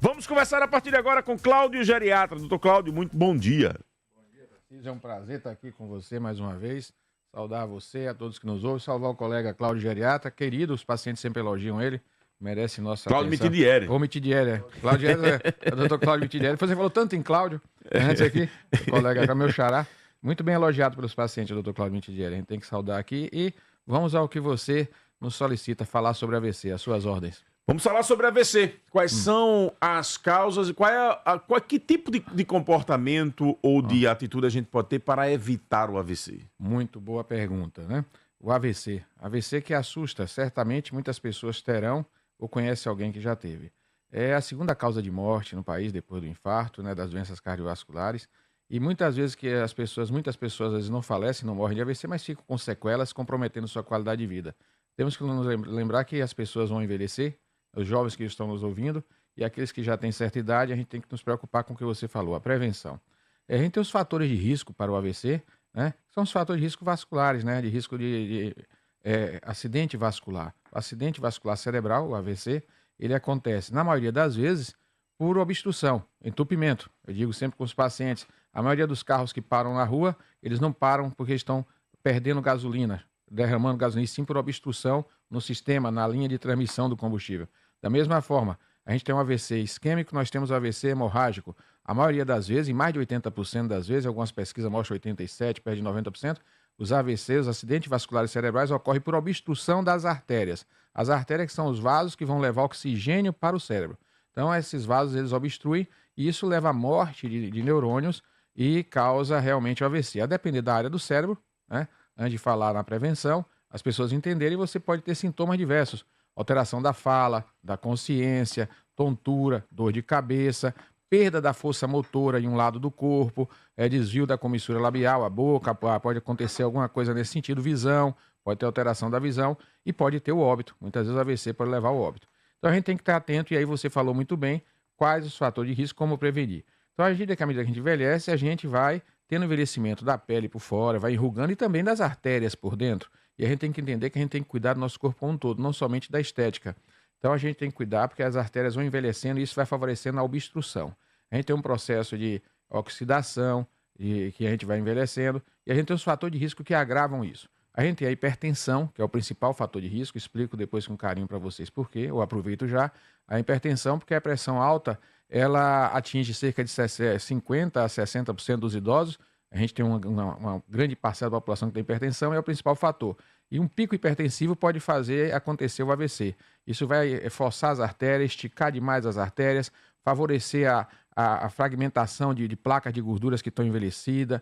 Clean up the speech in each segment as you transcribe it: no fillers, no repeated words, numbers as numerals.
Vamos conversar a partir de agora com Cláudio Geriatra. Doutor Cláudio, muito bom dia. Bom dia, Tarcísio. É um prazer estar aqui com você mais uma vez. Saudar você, a todos que nos ouvem. Salvar o colega Cláudio Geriatra. Querido, os pacientes sempre elogiam ele. Merece nossa Cláudio atenção. Mitidieri. Ô, Mitidieri, é. Cláudio Geriatra, é o doutor Cláudio Mitidieri. Você falou tanto em Cláudio, antes aqui, o colega cá, meu xará. Muito bem elogiado pelos pacientes, doutor Cláudio Mitidieri. A gente tem que saudar aqui e vamos ao que você nos solicita, falar sobre AVC, as suas ordens. Vamos falar sobre AVC. Quais são as causas e que tipo de comportamento ou de atitude a gente pode ter para evitar o AVC? Muito boa pergunta, né? O AVC. AVC que assusta, certamente muitas pessoas terão ou conhecem alguém que já teve. É a segunda causa de morte no país depois do infarto, né, das doenças cardiovasculares. E muitas vezes muitas pessoas às vezes não falecem, não morrem de AVC, mas ficam com sequelas, comprometendo sua qualidade de vida. Temos que nos lembrar que as pessoas vão envelhecer, os jovens que estão nos ouvindo e aqueles que já têm certa idade, a gente tem que nos preocupar com o que você falou, a prevenção. A gente tem os fatores de risco para o AVC, né? São os fatores de risco vasculares, né? De risco de acidente vascular. O acidente vascular cerebral, o AVC, ele acontece, na maioria das vezes, por obstrução, entupimento. Eu digo sempre com os pacientes, a maioria dos carros que param na rua, eles não param porque estão perdendo gasolina, derramando gasolina, e sim por obstrução no sistema, na linha de transmissão do combustível. Da mesma forma, a gente tem um AVC isquêmico, nós temos AVC hemorrágico. A maioria das vezes, em mais de 80% das vezes, algumas pesquisas mostram 87%, perto de 90%, os AVC, os acidentes vasculares cerebrais, ocorrem por obstrução das artérias. As artérias que são os vasos que vão levar oxigênio para o cérebro. Então, esses vasos, eles obstruem e isso leva à morte de neurônios e causa realmente o AVC. A depender da área do cérebro, né? Antes de falar na prevenção, as pessoas entenderem, você pode ter sintomas diversos. Alteração da fala, da consciência, tontura, dor de cabeça, perda da força motora em um lado do corpo, desvio da comissura labial, a boca, pode acontecer alguma coisa nesse sentido, visão, pode ter alteração da visão e pode ter o óbito. Muitas vezes o AVC pode levar ao óbito. Então a gente tem que estar atento, e aí você falou muito bem quais os fatores de risco, como prevenir. Então, à medida que a gente envelhece, a gente vai tendo envelhecimento da pele por fora, vai enrugando e também das artérias por dentro. E a gente tem que entender que a gente tem que cuidar do nosso corpo como um todo, não somente da estética. Então, a gente tem que cuidar porque as artérias vão envelhecendo e isso vai favorecendo a obstrução. A gente tem um processo de oxidação, que a gente vai envelhecendo, e a gente tem os fatores de risco que agravam isso. A gente tem a hipertensão, que é o principal fator de risco, explico depois com carinho para vocês por quê, eu aproveito já. A hipertensão, porque a pressão alta, ela atinge cerca de 50% a 60% dos idosos. A gente tem uma grande parcela da população que tem hipertensão, é o principal fator. E um pico hipertensivo pode fazer acontecer o AVC. Isso vai forçar as artérias, esticar demais as artérias, favorecer a fragmentação de placas de gorduras que estão envelhecidas,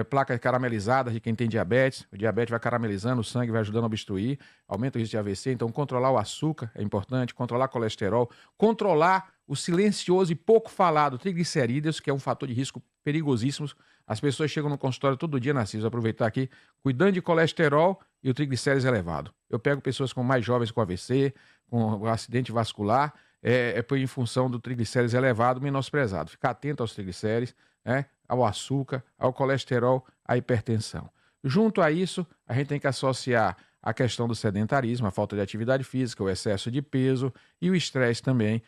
placas caramelizadas de quem tem diabetes. O diabetes vai caramelizando, o sangue vai ajudando a obstruir, aumenta o risco de AVC. Então, controlar o açúcar é importante, controlar o colesterol, controlar o silencioso e pouco falado triglicerídeos, que é um fator de risco perigosíssimo. As pessoas chegam no consultório todo dia, Narciso, aproveitar aqui, cuidando de colesterol e o triglicérides elevado. Eu pego pessoas mais jovens com AVC, com acidente vascular, em função do triglicérides elevado, menosprezado. Ficar atento aos triglicérides, ao açúcar, ao colesterol, à hipertensão. Junto a isso, a gente tem que associar a questão do sedentarismo, a falta de atividade física, o excesso de peso e o estresse também,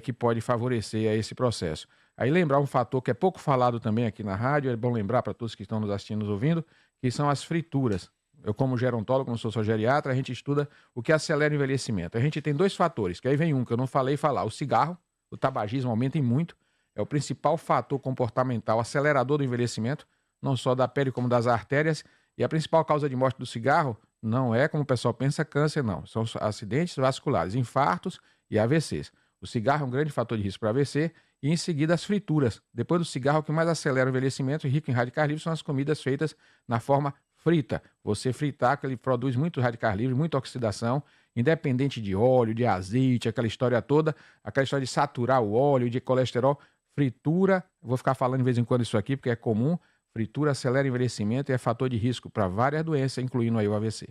que pode favorecer esse processo. Aí lembrar um fator que é pouco falado também aqui na rádio, é bom lembrar para todos que estão nos assistindo, nos ouvindo, que são as frituras. Eu, como gerontólogo, como sou geriatra, a gente estuda o que acelera o envelhecimento. A gente tem dois fatores, que aí vem um que eu não falei falar. O cigarro, o tabagismo aumentem muito, é o principal fator comportamental acelerador do envelhecimento, não só da pele como das artérias, e a principal causa de morte do cigarro não é, como o pessoal pensa, câncer, não. São acidentes vasculares, infartos e AVCs. O cigarro é um grande fator de risco para AVC e, em seguida, as frituras. Depois do cigarro, o que mais acelera o envelhecimento, rico em radicais livres, são as comidas feitas na forma frita. Você fritar, que ele produz muito radicais livres, muita oxidação, independente de óleo, de azeite, aquela história toda, aquela história de saturar o óleo, de colesterol. Fritura, vou ficar falando de vez em quando isso aqui, porque é comum, fritura acelera o envelhecimento e é fator de risco para várias doenças, incluindo aí o AVC.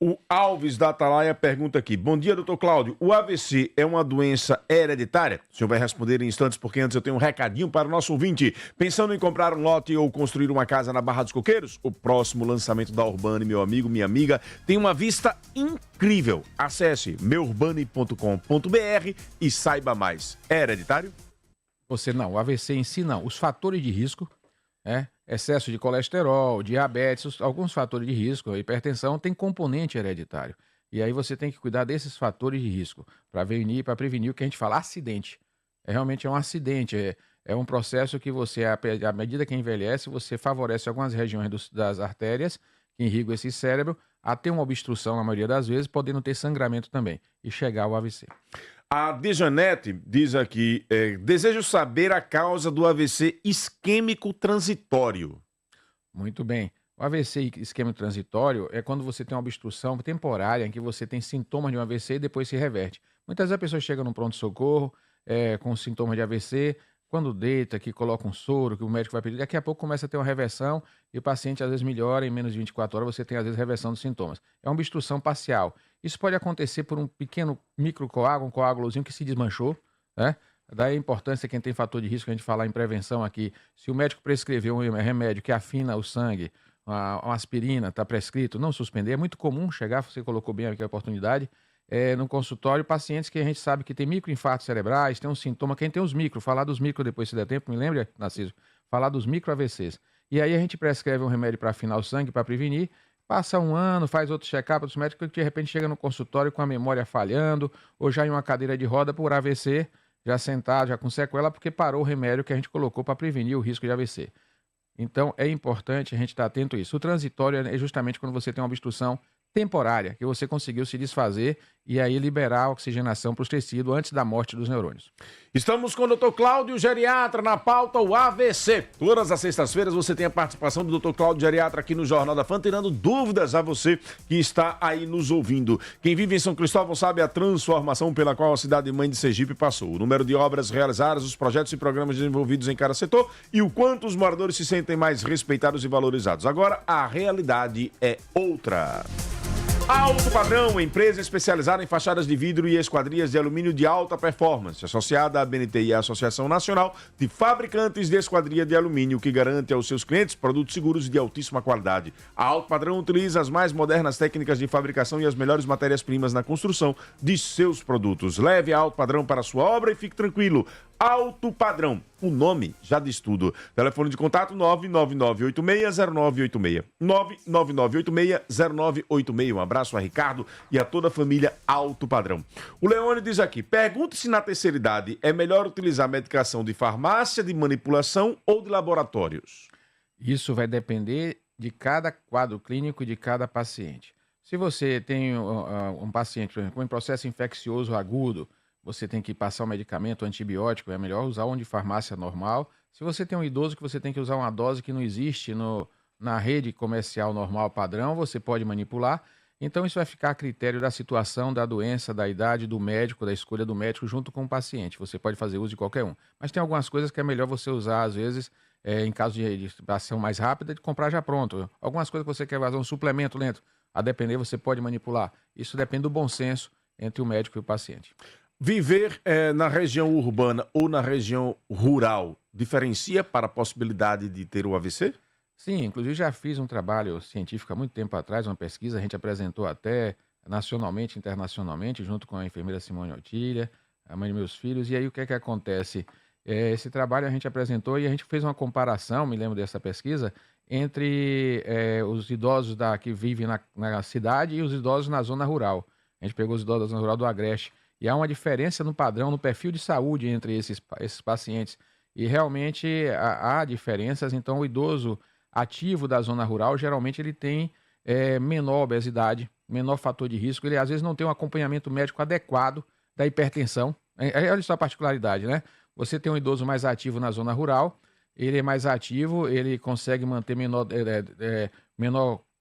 O Alves da Atalaia pergunta aqui. Bom dia, doutor Cláudio. O AVC é uma doença hereditária? O senhor vai responder em instantes, porque antes eu tenho um recadinho para o nosso ouvinte. Pensando em comprar um lote ou construir uma casa na Barra dos Coqueiros? O próximo lançamento da Urbane, meu amigo, minha amiga, tem uma vista incrível. Acesse meurbane.com.br e saiba mais. É hereditário? O AVC em si não. Os fatores de risco, excesso de colesterol, diabetes, alguns fatores de risco, hipertensão, tem componente hereditário. E aí você tem que cuidar desses fatores de risco para prevenir o que a gente fala acidente. Realmente é um acidente, é um processo que você, à medida que envelhece, você favorece algumas regiões das artérias que irrigam esse cérebro a ter uma obstrução na maioria das vezes, podendo ter sangramento também e chegar ao AVC. A Dejanete diz aqui, desejo saber a causa do AVC isquêmico transitório. Muito bem. O AVC isquêmico transitório é quando você tem uma obstrução temporária em que você tem sintomas de um AVC e depois se reverte. Muitas vezes a pessoa chega no pronto-socorro com sintomas de AVC, quando deita, que coloca um soro, que o médico vai pedir, daqui a pouco começa a ter uma reversão e o paciente às vezes melhora, em menos de 24 horas você tem às vezes reversão dos sintomas. É uma obstrução parcial. Isso pode acontecer por um pequeno microcoágulo, um coágulozinho que se desmanchou, né? Daí a importância, quem tem fator de risco, a gente falar em prevenção aqui, se o médico prescrever um remédio que afina o sangue, uma aspirina, está prescrito, não suspender. É muito comum chegar, você colocou bem aqui a oportunidade, no consultório, pacientes que a gente sabe que tem microinfartos cerebrais, tem um sintoma, quem tem os micro, falar dos micro depois se der tempo, me lembra, Narciso? Falar dos micro AVCs. E aí a gente prescreve um remédio para afinar o sangue, para prevenir, passa um ano, faz outro check-up dos médicos, que de repente chega no consultório com a memória falhando, ou já em uma cadeira de roda por AVC, já sentado, já com sequela, porque parou o remédio que a gente colocou para prevenir o risco de AVC. Então, é importante a gente estar atento a isso. O transitório é justamente quando você tem uma obstrução temporária, que você conseguiu se desfazer e aí liberar a oxigenação para os tecidos antes da morte dos neurônios. Estamos com o Dr. Cláudio Geriatra na pauta, o AVC. Todas as sextas-feiras você tem a participação do Dr. Cláudio Geriatra aqui no Jornal da Fã, tirando dúvidas a você que está aí nos ouvindo. Quem vive em São Cristóvão sabe a transformação pela qual a cidade-mãe de Sergipe passou. O número de obras realizadas, os projetos e programas desenvolvidos em cada setor e o quanto os moradores se sentem mais respeitados e valorizados. Agora, a realidade é outra. Alto Padrão, empresa especializada em fachadas de vidro e esquadrias de alumínio de alta performance, associada à BNT, a Associação Nacional de Fabricantes de Esquadria de Alumínio, que garante aos seus clientes produtos seguros e de altíssima qualidade. A Alto Padrão utiliza as mais modernas técnicas de fabricação e as melhores matérias-primas na construção de seus produtos. Leve a Alto Padrão para a sua obra e fique tranquilo. Alto Padrão, o nome já diz tudo. Telefone de contato 999860986. 999860986. Um abraço a Ricardo e a toda a família Alto Padrão. O Leone diz aqui, pergunte se na terceira idade é melhor utilizar medicação de farmácia, de manipulação ou de laboratórios. Isso vai depender de cada quadro clínico e de cada paciente. Se você tem um paciente, por exemplo, com um processo infeccioso agudo, você tem que passar um medicamento antibiótico, é melhor usar um de farmácia normal. Se você tem um idoso que você tem que usar uma dose que não existe na rede comercial normal padrão, você pode manipular. Então isso vai ficar a critério da situação, da doença, da idade, do médico, da escolha do médico junto com o paciente. Você pode fazer uso de qualquer um. Mas tem algumas coisas que é melhor você usar, às vezes, em caso de ação mais rápida, de comprar já pronto. Algumas coisas que você quer fazer um suplemento lento, a depender você pode manipular. Isso depende do bom senso entre o médico e o paciente. Viver na região urbana ou na região rural diferencia para a possibilidade de ter o AVC? Sim, inclusive já fiz um trabalho científico há muito tempo atrás, uma pesquisa, a gente apresentou até nacionalmente, internacionalmente, junto com a enfermeira Simone Otília, a mãe de meus filhos, e aí o que é que acontece? Esse trabalho a gente apresentou e a gente fez uma comparação, me lembro dessa pesquisa, entre os idosos que vivem na cidade e os idosos na zona rural. A gente pegou os idosos da zona rural do Agreste. E há uma diferença no padrão, no perfil de saúde entre esses pacientes. E realmente há diferenças. Então, o idoso ativo da zona rural, geralmente ele tem menor obesidade, menor fator de risco. Ele, às vezes, não tem um acompanhamento médico adequado da hipertensão. Olha só a particularidade, né? Você tem um idoso mais ativo na zona rural, ele é mais ativo, ele consegue manter menor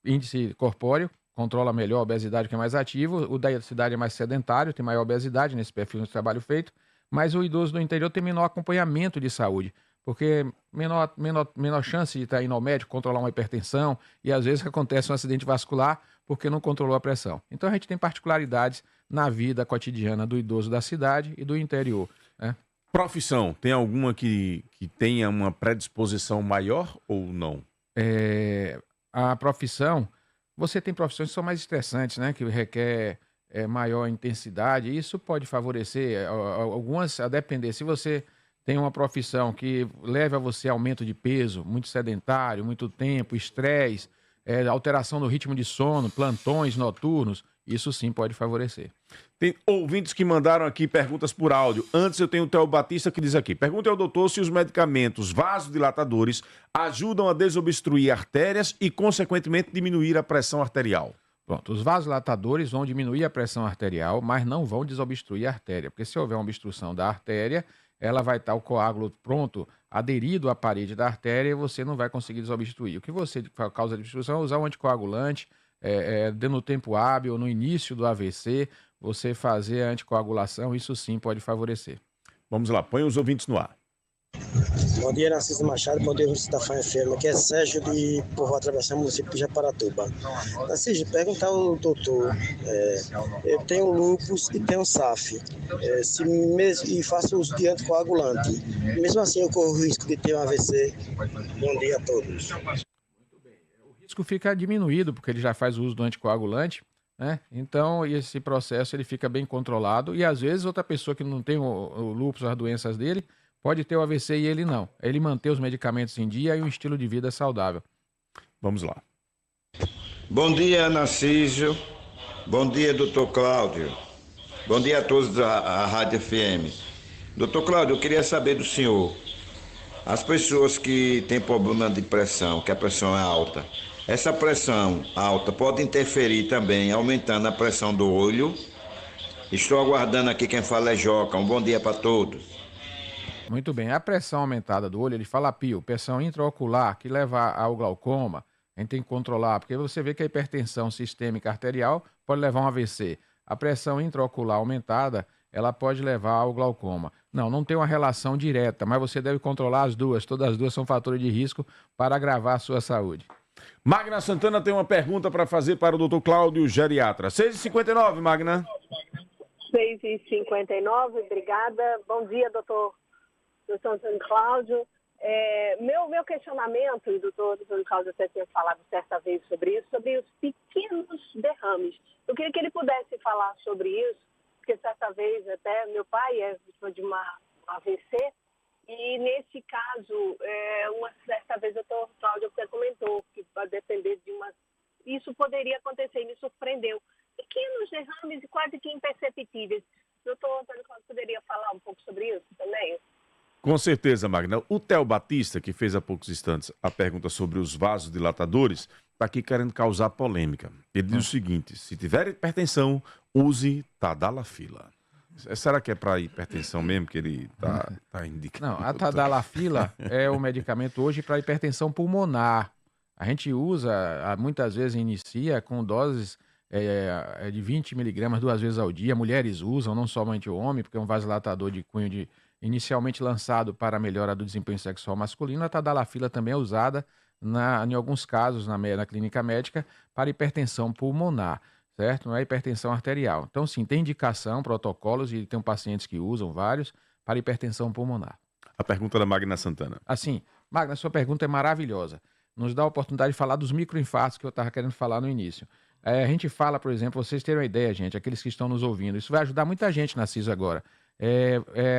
índice corpóreo, controla melhor a obesidade, que é mais ativo. O da cidade é mais sedentário, tem maior obesidade nesse perfil de trabalho feito. Mas o idoso do interior tem menor acompanhamento de saúde. porque menor chance de estar indo ao médico, controlar uma hipertensão, e às vezes acontece um acidente vascular porque não controlou a pressão. Então a gente tem particularidades na vida cotidiana do idoso da cidade e do interior, né? Profissão, tem alguma que tenha uma predisposição maior ou não? A profissão, você tem profissões que são mais estressantes, né? Que requer maior intensidade, e isso pode favorecer algumas, a depender. Se você tem uma profissão que leva a você aumento de peso, muito sedentário, muito tempo, estresse, alteração do ritmo de sono, plantões noturnos, isso sim pode favorecer. Tem ouvintes que mandaram aqui perguntas por áudio. Antes eu tenho o Theo Batista que diz aqui: pergunta ao doutor se os medicamentos vasodilatadores ajudam a desobstruir artérias e, consequentemente, diminuir a pressão arterial. Pronto, os vasodilatadores vão diminuir a pressão arterial, mas não vão desobstruir a artéria, porque se houver uma obstrução da artéria, ela vai estar o coágulo pronto, aderido à parede da artéria, e você não vai conseguir desobstruir. O que você causa de obstrução é usar um anticoagulante, no tempo hábil, no início do AVC, você fazer a anticoagulação, isso sim pode favorecer. Vamos lá, põe os ouvintes no ar. Bom dia, Narciso Machado. Bom dia, você da Fã FM. Aqui é Sérgio de Povoado Atravessar, município de Japaratuba. Narciso, perguntar ao doutor, eu tenho lúpus e tenho SAF, e faço uso de anticoagulante. Mesmo assim, eu corro o risco de ter um AVC. Bom dia a todos. O risco fica diminuído, porque ele já faz o uso do anticoagulante, né? Então, esse processo ele fica bem controlado, e às vezes outra pessoa que não tem o lúpus, as doenças dele, pode ter o AVC e ele não. Ele manter os medicamentos em dia e um estilo de vida saudável. Vamos lá. Bom dia, Narciso. Bom dia, doutor Cláudio. Bom dia a todos da Rádio FM. Doutor Cláudio, eu queria saber do senhor. As pessoas que têm problema de pressão, que a pressão é alta, essa pressão alta pode interferir também, aumentando a pressão do olho? Estou aguardando aqui, quem fala é Joca. Um bom dia para todos. Muito bem. A pressão aumentada do olho, ele fala pio, pressão intraocular, que leva ao glaucoma, a gente tem que controlar, porque você vê que a hipertensão sistêmica arterial pode levar a um AVC. A pressão intraocular aumentada, ela pode levar ao glaucoma. Não tem uma relação direta, mas você deve controlar as duas. Todas as duas são fatores de risco para agravar a sua saúde. Magna Santana tem uma pergunta para fazer para o doutor Cláudio, geriatra. 6h59, Magna. 6h59, obrigada. Bom dia, doutor Antônio Cláudio. Meu questionamento, e o doutor Antônio Cláudio até tinha falado certa vez sobre isso, sobre os pequenos derrames. Eu queria que ele pudesse falar sobre isso, porque certa vez até meu pai é vítima de uma AVC, e nesse caso, uma certa vez o doutor Cláudio até comentou que vai depender de uma... Isso poderia acontecer, e me surpreendeu. Pequenos derrames e quase que imperceptíveis. O doutor Antônio Cláudio poderia falar um pouco sobre isso também? Com certeza, Magna. O Theo Batista, que fez há poucos instantes a pergunta sobre os vasodilatadores, está aqui querendo causar polêmica. Ele diz o seguinte: se tiver hipertensão, use Tadalafila. Será que é para hipertensão mesmo que ele está indicando? Não, a Tadalafila é o medicamento hoje para hipertensão pulmonar. A gente usa, muitas vezes inicia com doses de 20 miligramas 2 vezes ao dia. Mulheres usam, não somente o homem, porque é um vasodilatador de cunho inicialmente lançado para a melhora do desempenho sexual masculino. A Tadalafila também é usada, em alguns casos, na clínica médica, para hipertensão pulmonar, certo? Não é hipertensão arterial. Então, sim, tem indicação, protocolos, e tem pacientes que usam vários, para hipertensão pulmonar. A pergunta da Magna Santana. Assim, Magna, sua pergunta é maravilhosa. Nos dá a oportunidade de falar dos microinfartos que eu estava querendo falar no início. A gente fala, por exemplo, vocês terem uma ideia, gente, aqueles que estão nos ouvindo, isso vai ajudar muita gente na CIS agora.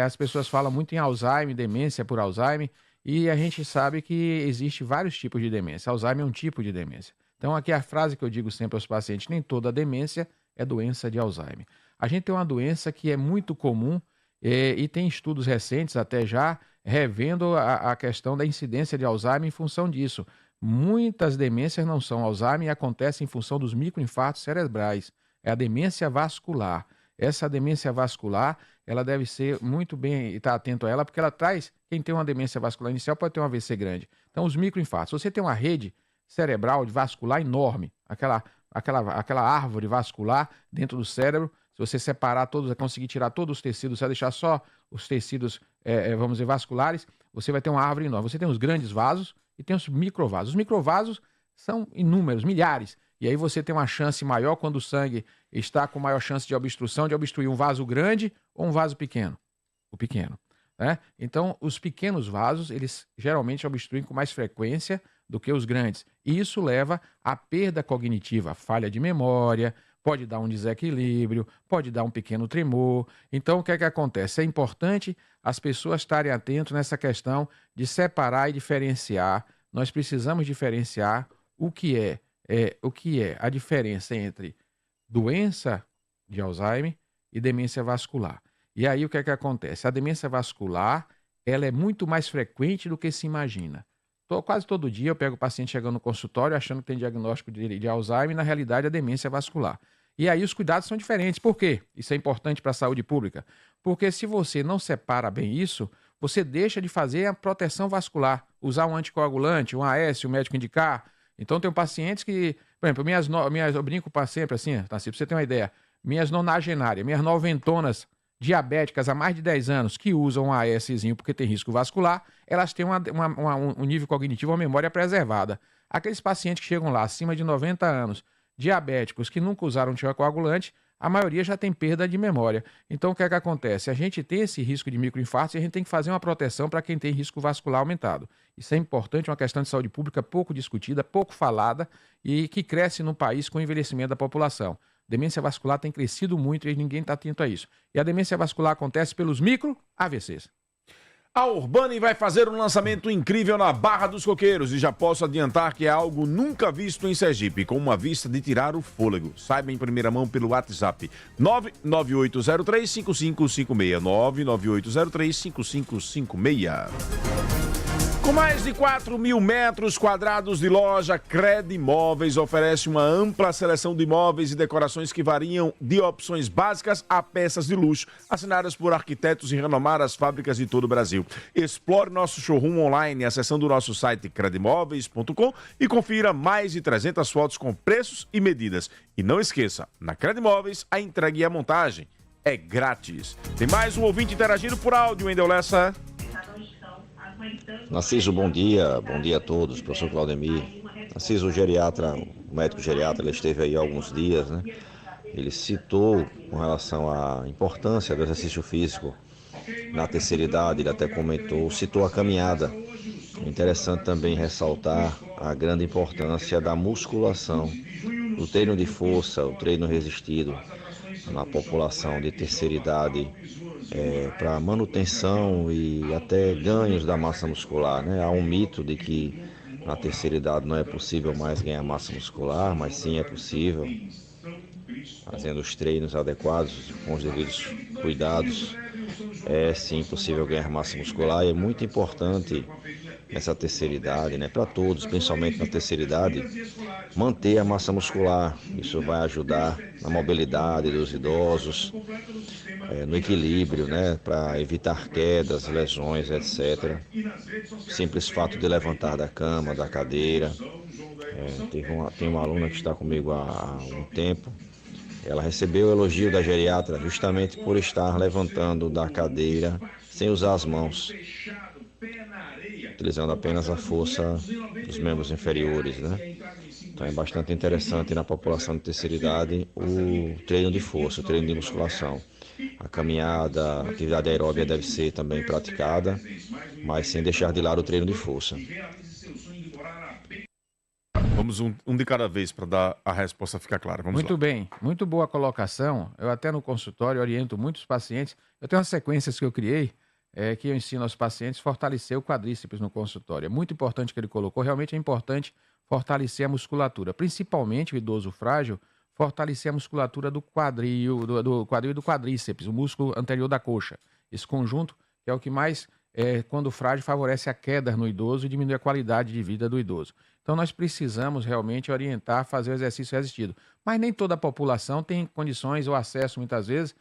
As pessoas falam muito em Alzheimer, demência por Alzheimer, e a gente sabe que existe vários tipos de demência. Alzheimer é um tipo de demência. Então, aqui a frase que eu digo sempre aos pacientes: nem toda demência é doença de Alzheimer. A gente tem uma doença que é muito comum e tem estudos recentes até já revendo a questão da incidência de Alzheimer em função disso. Muitas demências não são Alzheimer e acontecem em função dos microinfartos cerebrais. É a demência vascular. Essa demência vascular, ela deve ser muito bem, estar atento a ela, porque ela traz, quem tem uma demência vascular inicial pode ter um AVC grande. Então, os microinfartos, você tem uma rede cerebral vascular enorme, aquela árvore vascular dentro do cérebro, se você separar todos, conseguir tirar todos os tecidos, você vai deixar só os tecidos vamos dizer, vasculares, você vai ter uma árvore enorme. Você tem os grandes vasos e tem os microvasos. Os microvasos são inúmeros, milhares. E aí você tem uma chance maior quando o sangue está com maior chance de obstrução, de obstruir um vaso grande ou um vaso pequeno. O pequeno. Né? Então, os pequenos vasos, eles geralmente obstruem com mais frequência do que os grandes. E isso leva à perda cognitiva, falha de memória, pode dar um desequilíbrio, pode dar um pequeno tremor. Então, o que é que acontece? É importante as pessoas estarem atentas nessa questão de separar e diferenciar. Nós precisamos diferenciar o que é a diferença entre doença de Alzheimer e demência vascular. E aí o que é que acontece? A demência vascular, ela é muito mais frequente do que se imagina. Quase todo dia eu pego o paciente chegando no consultório achando que tem diagnóstico de Alzheimer e na realidade é demência vascular. E aí os cuidados são diferentes. Por quê? Isso é importante para a saúde pública. Porque se você não separa bem isso, você deixa de fazer a proteção vascular. Usar um anticoagulante, um AS, o médico indicar. Então tem pacientes que, por exemplo, eu brinco para sempre assim, Tarcísio, pra você ter uma ideia, minhas nonagenárias, minhas noventonas diabéticas há mais de 10 anos que usam um ASzinho porque tem risco vascular, elas têm um nível cognitivo, uma memória preservada. Aqueles pacientes que chegam lá acima de 90 anos, diabéticos, que nunca usaram anticoagulante, a maioria já tem perda de memória. Então o que é que acontece? A gente tem esse risco de microinfarto e a gente tem que fazer uma proteção para quem tem risco vascular aumentado. Isso é importante, uma questão de saúde pública pouco discutida, pouco falada e que cresce no país com o envelhecimento da população. Demência vascular tem crescido muito e ninguém está atento a isso. E a demência vascular acontece pelos micro-AVCs. A Urbani vai fazer um lançamento incrível na Barra dos Coqueiros e já posso adiantar que é algo nunca visto em Sergipe, com uma vista de tirar o fôlego. Saiba em primeira mão pelo WhatsApp 998035556, 998035556. Com mais de 4 mil metros quadrados de loja, Cred Imóveis oferece uma ampla seleção de imóveis e decorações que variam de opções básicas a peças de luxo, assinadas por arquitetos e renomadas fábricas de todo o Brasil. Explore nosso showroom online acessando o nosso site credimóveis.com e confira mais de 300 fotos com preços e medidas. E não esqueça, na Cred Imóveis, a entrega e a montagem é grátis. Tem mais um ouvinte interagindo por áudio, Wendel Lessa. Narciso, bom dia a todos, professor Claudemir. Narciso, o geriatra, o médico geriatra, ele esteve aí há alguns dias, né? Ele citou com relação à importância do exercício físico na terceira idade, ele até citou a caminhada. Interessante também ressaltar a grande importância da musculação, do treino de força, o treino resistido na população de terceira idade, para manutenção e até ganhos da massa muscular, né? Há um mito de que na terceira idade não é possível mais ganhar massa muscular, mas sim é possível, fazendo os treinos adequados, com os devidos cuidados, é sim possível ganhar massa muscular e é muito importante nessa terceira idade, né? Para todos, principalmente na terceira idade, manter a massa muscular. Isso vai ajudar na mobilidade dos idosos, no equilíbrio, né? Para evitar quedas, lesões, etc. O simples fato de levantar da cama, da cadeira. Tem uma aluna que está comigo há um tempo. Ela recebeu o elogio da geriatra justamente por estar levantando da cadeira sem usar as mãos, utilizando apenas a força dos membros inferiores, né? Então é bastante interessante na população de terceira idade o treino de força, o treino de musculação. A caminhada, a atividade aeróbica deve ser também praticada, mas sem deixar de lado o treino de força. Vamos um de cada vez para dar a resposta ficar clara. Vamos muito lá. Bem, muito boa colocação. Eu até no consultório oriento muitos pacientes. Eu tenho umas sequências que eu criei, que eu ensino aos pacientes a fortalecer o quadríceps no consultório. É muito importante que ele colocou. Realmente é importante fortalecer a musculatura, principalmente o idoso frágil, fortalecer a musculatura do quadril, do quadril e do quadríceps, o músculo anterior da coxa. Esse conjunto que é o que mais, quando frágil, favorece a queda no idoso e diminui a qualidade de vida do idoso. Então nós precisamos realmente orientar a fazer o exercício resistido. Mas nem toda a população tem condições ou acesso, muitas vezes,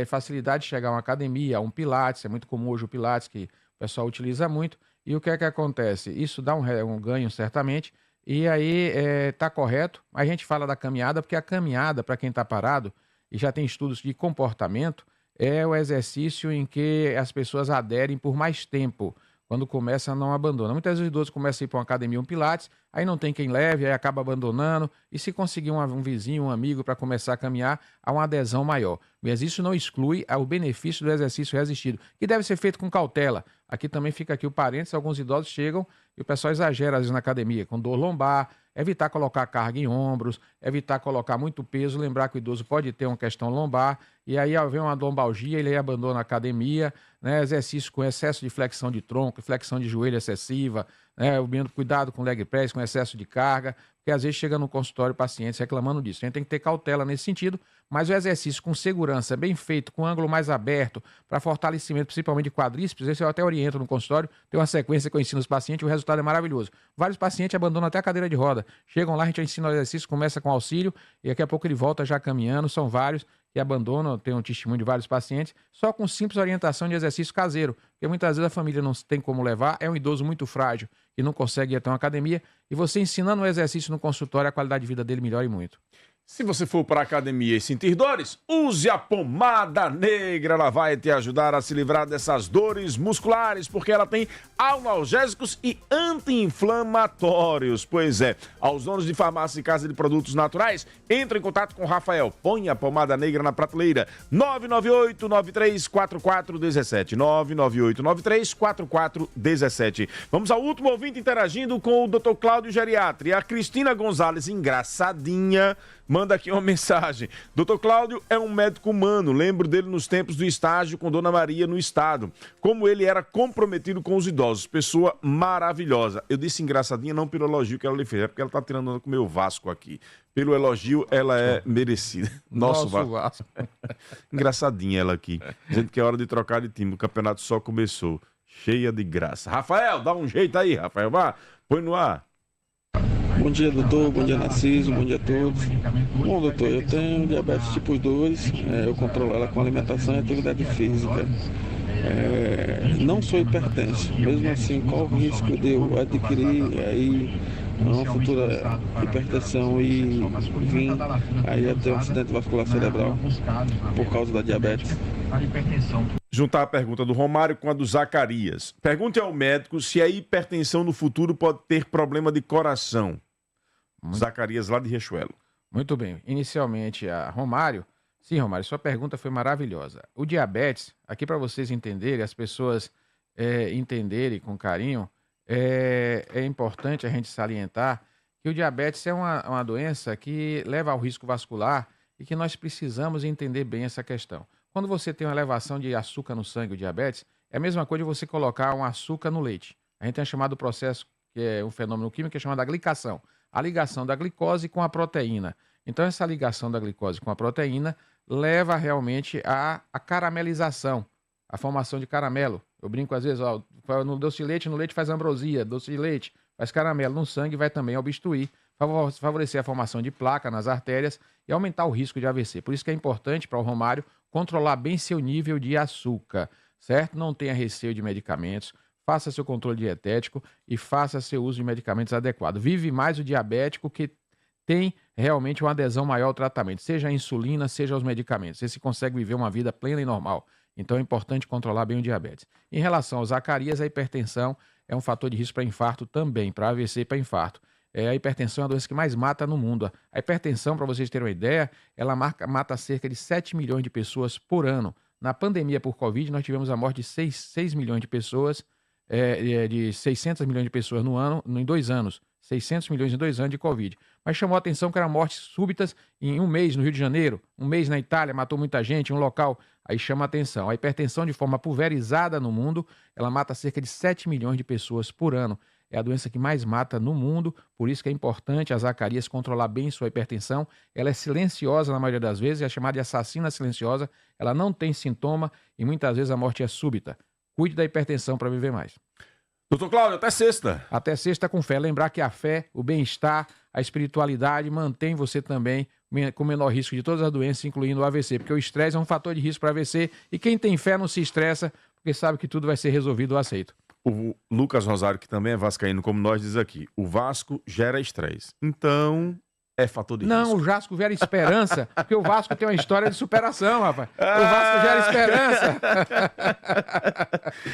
facilidade de chegar a uma academia, a um pilates. É muito comum hoje o pilates, que o pessoal utiliza muito. E o que é que acontece? Isso dá um ganho, certamente. E aí está correto. A gente fala da caminhada, porque a caminhada, para quem está parado, e já tem estudos de comportamento, é o exercício em que as pessoas aderem por mais tempo. Quando começa, não abandona. Muitas vezes os idosos começam a ir para uma academia, um pilates, aí não tem quem leve, aí acaba abandonando. E se conseguir um vizinho, um amigo para começar a caminhar, há uma adesão maior. Mas isso não exclui o benefício do exercício resistido, que deve ser feito com cautela. Aqui também fica aqui o parênteses, alguns idosos chegam e o pessoal exagera às vezes na academia, com dor lombar, evitar colocar carga em ombros, evitar colocar muito peso, lembrar que o idoso pode ter uma questão lombar, e aí ao ver uma lombalgia, ele abandona a academia, né? Exercício com excesso de flexão de tronco, flexão de joelho excessiva, né? Cuidado com leg press, com excesso de carga, porque às vezes chega no consultório pacientes reclamando disso. A gente tem que ter cautela nesse sentido, mas o exercício com segurança, bem feito, com ângulo mais aberto, para fortalecimento principalmente de quadríceps, esse eu até oriento no consultório, tem uma sequência que eu ensino os pacientes, o resultado é maravilhoso. Vários pacientes abandonam até a cadeira de roda, chegam lá, a gente ensina o exercício, começa com auxílio, e daqui a pouco ele volta já caminhando, são vários que abandonam, tem um testemunho de vários pacientes, só com simples orientação de exercício caseiro, porque muitas vezes a família não tem como levar, é um idoso muito frágil, que não consegue ir até uma academia, e você ensinando o exercício no consultório, a qualidade de vida dele melhora muito. Se você for para a academia e sentir dores, use a pomada negra. Ela vai te ajudar a se livrar dessas dores musculares, porque ela tem analgésicos e anti-inflamatórios. Pois é, aos donos de farmácia e casa de produtos naturais, entre em contato com o Rafael. Põe a pomada negra na prateleira. 998-934417. 998-934417. Vamos ao último ouvinte interagindo com o Dr. Cláudio Geriatra. E a Cristina Gonzalez, engraçadinha, manda aqui uma mensagem. Dr. Cláudio é um médico humano. Lembro dele nos tempos do estágio com Dona Maria no estado. Como ele era comprometido com os idosos. Pessoa maravilhosa. Eu disse engraçadinha não pelo elogio que ela lhe fez, é porque ela tá tirando onda com o meu Vasco aqui. Pelo elogio, ela é merecida. Nosso Vasco. Engraçadinha ela aqui. Dizendo que é hora de trocar de time. O campeonato só começou. Cheia de graça. Rafael, dá um jeito aí, Rafael. Vá, põe no ar. Bom dia, doutor. Bom dia, Narciso. Bom dia a todos. Bom, doutor, eu tenho diabetes tipo 2. Eu controlo ela com alimentação e atividade física. Não sou hipertenso. Mesmo assim, qual o risco de eu adquirir aí uma futura hipertensão e vir aí a ter um acidente vascular cerebral por causa da diabetes? Juntar a pergunta do Romário com a do Zacarias. Pergunte ao médico se a hipertensão no futuro pode ter problema de coração. Zacarias, lá de Riachuelo. Muito bem. Inicialmente, a Romário. Sim, Romário, sua pergunta foi maravilhosa. O diabetes, aqui para vocês entenderem, as pessoas entenderem com carinho, é importante a gente salientar que o diabetes é uma doença que leva ao risco vascular e que nós precisamos entender bem essa questão. Quando você tem uma elevação de açúcar no sangue, o diabetes, é a mesma coisa de você colocar um açúcar no leite. A gente tem chamado o processo, que é um fenômeno químico, que é chamado a glicação. A ligação da glicose com a proteína. Então, essa ligação da glicose com a proteína leva realmente à caramelização, a formação de caramelo. Eu brinco às vezes, no doce de leite, no leite faz ambrosia, doce de leite faz caramelo no sangue, vai também obstruir, favorecer a formação de placa nas artérias e aumentar o risco de AVC. Por isso que é importante para o Romário controlar bem seu nível de açúcar, certo? Não tenha receio de medicamentos, faça seu controle dietético e faça seu uso de medicamentos adequado. Vive mais o diabético que tem realmente uma adesão maior ao tratamento, seja a insulina, seja os medicamentos. Esse consegue viver uma vida plena e normal. Então é importante controlar bem o diabetes. Em relação ao Zacarias, a hipertensão é um fator de risco para infarto também, para AVC e para infarto. A hipertensão é a doença que mais mata no mundo. A hipertensão, para vocês terem uma ideia, ela mata cerca de 7 milhões de pessoas por ano. Na pandemia por Covid, nós tivemos a morte de 6 milhões de pessoas, de 600 milhões de pessoas no ano, em 2 anos. 600 milhões em 2 anos de Covid. Mas chamou a atenção que eram mortes súbitas em um mês no Rio de Janeiro, um mês na Itália, matou muita gente, um local, aí chama a atenção. A hipertensão de forma pulverizada no mundo, ela mata cerca de 7 milhões de pessoas por ano. É a doença que mais mata no mundo, por isso que é importante a Zacarias controlar bem sua hipertensão. Ela é silenciosa na maioria das vezes, é chamada de assassina silenciosa, ela não tem sintoma e muitas vezes a morte é súbita. Cuide da hipertensão para viver mais. Doutor Cláudio, até sexta. Até sexta com fé. Lembrar que a fé, o bem-estar, a espiritualidade mantém você também com menor risco de todas as doenças, incluindo o AVC, porque o estresse é um fator de risco para AVC e quem tem fé não se estressa, porque sabe que tudo vai ser resolvido ou aceito. O Lucas Rosário, que também é vascaíno como nós, diz aqui, o Vasco gera estresse. Então, é fator de Não, risco? o Vasco gera esperança, porque o Vasco tem uma história de superação, rapaz. O Vasco gera esperança.